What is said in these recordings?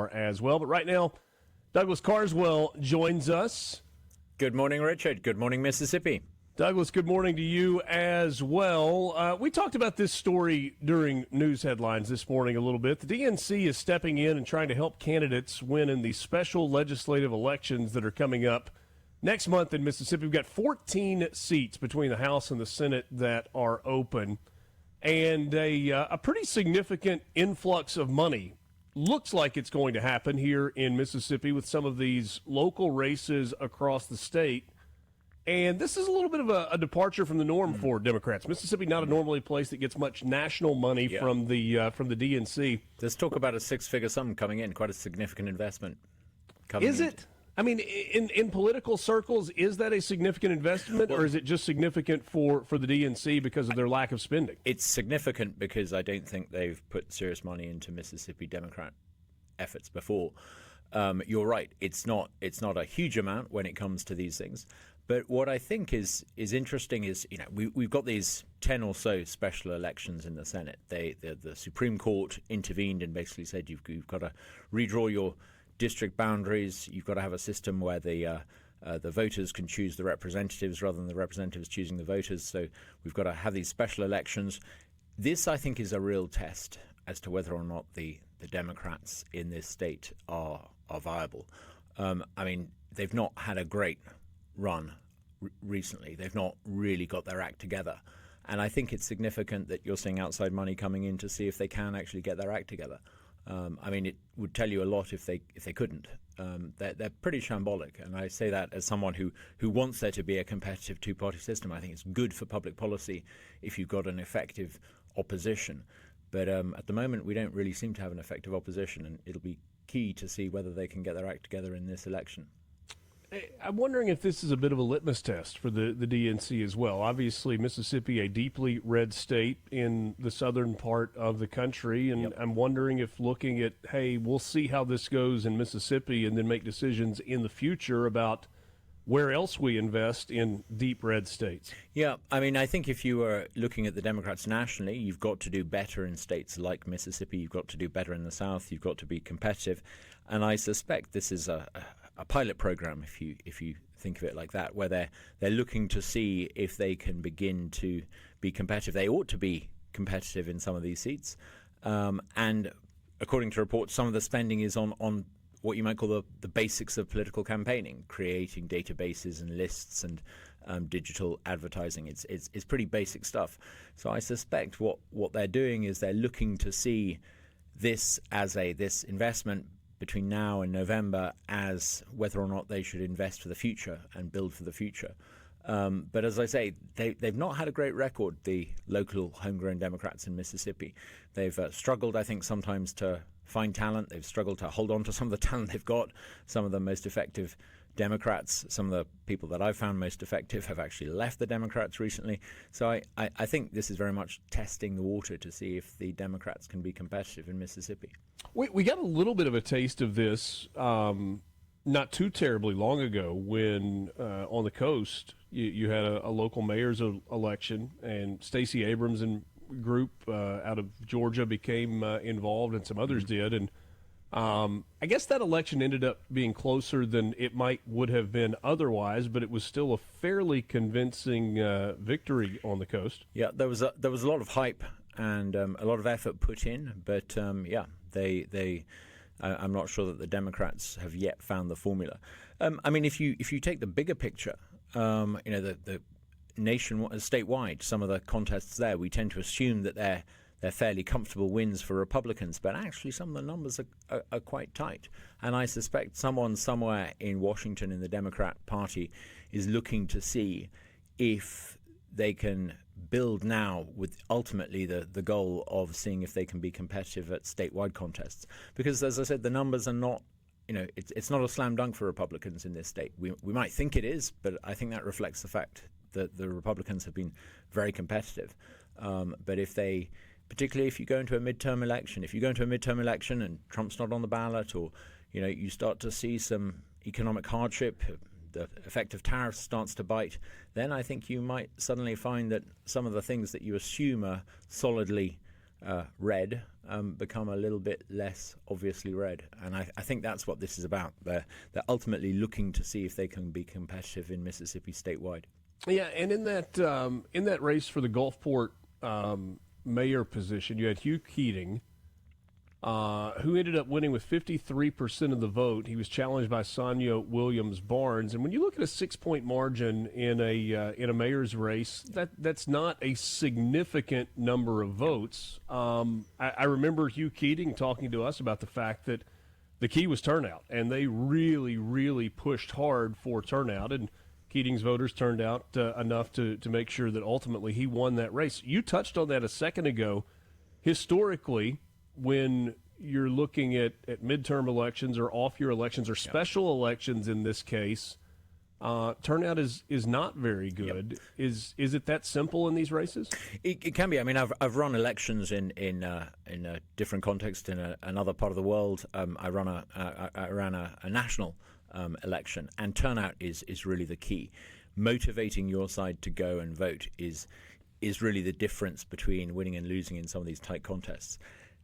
are as well. But right now, Douglas Carswell joins us. Good morning, Richard. Good morning, Mississippi. Douglas, good morning to you as well. We talked about this story during news headlines this morning a little bit. The DNC is stepping in and trying to help candidates win in the special legislative elections that are coming up next month in Mississippi. We've got 14 seats between the House and the Senate that are open, and a pretty significant influx of money looks like it's going to happen here in Mississippi with some of these local races across the state. And this is a little bit of a departure from the norm for Democrats. Mississippi, not a normally place that gets much national money from the DNC. There's talk about a six-figure sum coming in, quite a significant investment. Is it? I mean, in political circles, is that a significant investment, or is it just significant for the DNC because of their lack of spending? It's significant because I don't think they've put serious money into Mississippi Democrat efforts before. You're right. It's not a huge amount when it comes to these things. But what I think is interesting is, we've got these 10 or so special elections in the Senate. The Supreme Court intervened and basically said you've got to redraw your district boundaries. You've got to have a system where the voters can choose the representatives rather than the representatives choosing the voters. So we've got to have these special elections. This, I think, is a real test as to whether or not the Democrats in this state are viable. I mean, they've not had a great run recently. They've not really got their act together. And I think it's significant that you're seeing outside money coming in to see if they can actually get their act together. I mean, it would tell you a lot if they couldn't. They're pretty shambolic, and I say that as someone who wants there to be a competitive two-party system. I think it's good for public policy if you've got an effective opposition. But at the moment, we don't really seem to have an effective opposition, and it'll be key to see whether they can get their act together in this election. I'm wondering if this is a bit of a litmus test for the DNC as well. Obviously, Mississippi, a deeply red state in the southern part of the country, and I'm wondering if looking at, hey, we'll see how this goes in Mississippi and then make decisions in the future about where else we invest in deep red states. Yeah, I mean, I think if you are looking at the Democrats nationally, you've got to do better in states like Mississippi. You've got to do better in the South. You've got to be competitive. And I suspect this is a pilot program, if you think of it like that, where they're looking to see if they can begin to be competitive. They ought to be competitive in some of these seats. And according to reports, some of the spending is on what you might call the basics of political campaigning, creating databases and lists and digital advertising. It's pretty basic stuff. So I suspect what they're doing is they're looking to see this as this investment between now and November as whether or not they should invest for the future and build for the future. But as I say, they've not had a great record, the local homegrown Democrats in Mississippi. They've struggled, I think, sometimes to find talent. They've struggled to hold on to some of the talent they've got. Some of the most effective Democrats, some of the people that I've found most effective have actually left the Democrats recently. So I think this is very much testing the water to see if the Democrats can be competitive in Mississippi. We got a little bit of a taste of this not too terribly long ago when on the coast you had a local mayor's election, and Stacey Abrams and group out of Georgia became involved, and some others did. And I guess that election ended up being closer than it would have been otherwise, but it was still a fairly convincing victory on the coast. Yeah, there was a lot of hype and a lot of effort put in, but I'm not sure that the Democrats have yet found the formula. I mean, if you take the bigger picture, the statewide, some of the contests there, we tend to assume that they're fairly comfortable wins for Republicans, but actually some of the numbers are quite tight. And I suspect someone somewhere in Washington in the Democrat Party is looking to see if they can build now with ultimately the goal of seeing if they can be competitive at statewide contests. Because, as I said, the numbers are not, it's not a slam dunk for Republicans in this state. We might think it is, but I think that reflects the fact that the Republicans have been very competitive. But particularly if you go into a midterm election, and Trump's not on the ballot, or you start to see some economic hardship, the effect of tariffs starts to bite, then I think you might suddenly find that some of the things that you assume are solidly red become a little bit less obviously red. And I think that's what this is about. They're ultimately looking to see if they can be competitive in Mississippi statewide. Yeah, and in that race for the Gulfport mayor position, you had Hugh Keating, who ended up winning with 53% of the vote. He was challenged by Sonia Williams-Barnes, and when you look at a 6-point margin in a mayor's race, that's not a significant number of votes. I remember Hugh Keating talking to us about the fact that the key was turnout, and they really, really pushed hard for turnout, and Keating's voters turned out enough to make sure that ultimately he won that race. You touched on that a second ago. Historically, when you're looking at midterm elections or off-year elections or special elections in this case, turnout is not very good. Yep. Is it that simple in these races? It can be. I mean, I've run elections in a different context in another part of the world. I ran a national election, and turnout is really the key. Motivating your side to go and vote is really the difference between winning and losing in some of these tight contests.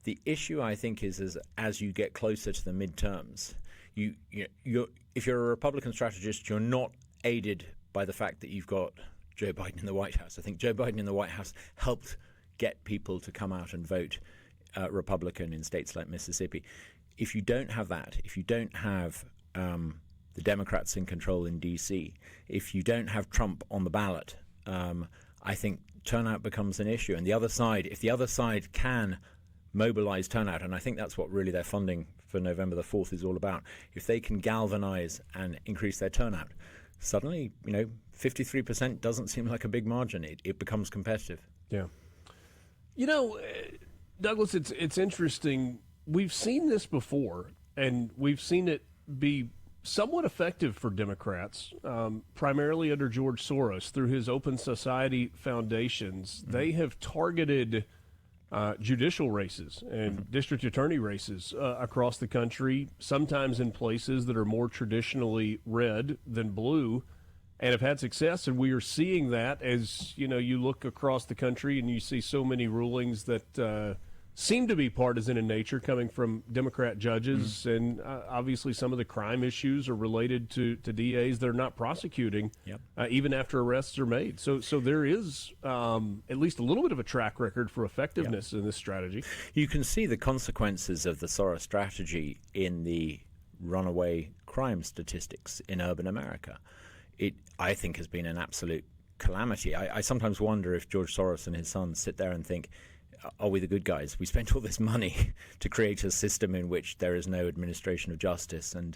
The issue, I think, is as you get closer to the midterms, if you're a Republican strategist, you're not aided by the fact that you've got Joe Biden in the White House. I think Joe Biden in the White House helped get people to come out and vote Republican in states like Mississippi. If you don't have that, if you don't have the Democrats in control in D.C., if you don't have Trump on the ballot, I think turnout becomes an issue. And if the other side can mobilize turnout, and I think that's what really their funding for November the 4th is all about. If they can galvanize and increase their turnout, suddenly, 53% doesn't seem like a big margin. It becomes competitive. Yeah. Douglas, it's interesting. We've seen this before, and we've seen it be somewhat effective for Democrats, primarily under George Soros through his Open Society foundations. Mm-hmm. They have targeted judicial races and district attorney races across the country, sometimes in places that are more traditionally red than blue, and have had success. And we are seeing that as you look across the country and you see so many rulings that seem to be partisan in nature coming from Democrat judges, and obviously some of the crime issues are related to DAs that are not prosecuting, even after arrests are made. So there is at least a little bit of a track record for effectiveness in this strategy. You can see the consequences of the Soros strategy in the runaway crime statistics in urban America. It, I think, has been an absolute calamity. I sometimes wonder if George Soros and his sons sit there and think, are we the good guys? We spent all this money to create a system in which there is no administration of justice, and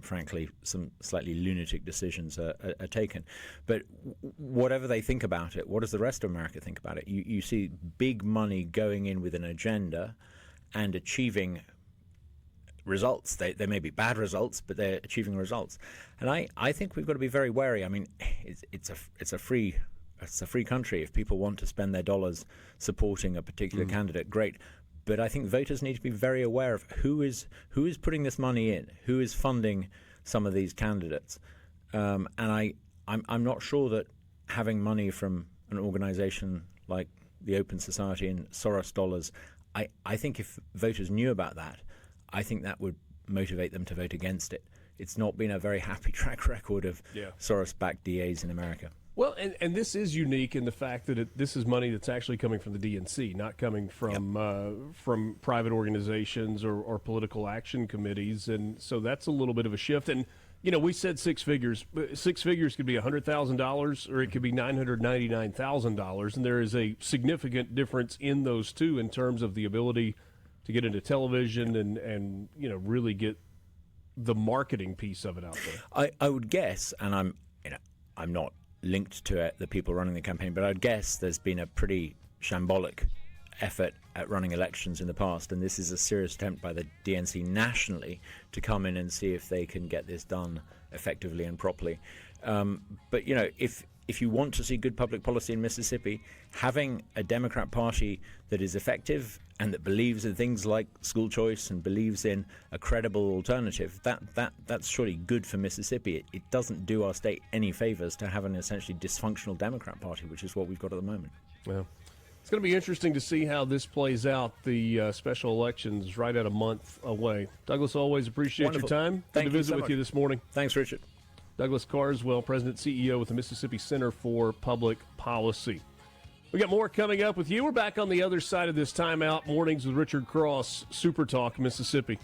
frankly, some slightly lunatic decisions are taken. But whatever they think about it, what does the rest of America think about it? You see big money going in with an agenda and achieving results. They may be bad results, but they're achieving results. And I think we've got to be very wary. I mean, it's a free country. If people want to spend their dollars supporting a particular candidate, great. But I think voters need to be very aware of who is putting this money in, who is funding some of these candidates. And I'm not sure that having money from an organization like the Open Society and Soros dollars, I think if voters knew about that, I think that would motivate them to vote against it. It's not been a very happy track record of Soros-backed DAs in America. Well, and this is unique in the fact that this is money that's actually coming from the DNC, not coming from private organizations or political action committees, and so that's a little bit of a shift. And we said six figures. Six figures could be $100,000 or it could be $999,000, and there is a significant difference in those two in terms of the ability to get into television and really get the marketing piece of it out there. I would guess, and I'm not linked to it, the people running the campaign, but I'd guess there's been a pretty shambolic effort at running elections in the past, and this is a serious attempt by the DNC nationally to come in and see if they can get this done effectively and properly. But if you want to see good public policy in Mississippi, having a Democrat Party that is effective and that believes in things like school choice and believes in a credible alternative, that's surely good for Mississippi. It doesn't do our state any favors to have an essentially dysfunctional Democrat Party, which is what we've got at the moment. Yeah. It's going to be interesting to see how this plays out. The special elections right at a month away. Douglas, always appreciate Wonderful. your time. Thank Good to you visit so with much. you this morning. Thanks, Richard. Douglas Carswell, President CEO with the Mississippi Center for Public Policy. We got more coming up with you. We're back on the other side of this timeout. Mornings with Richard Cross, SuperTalk, Mississippi.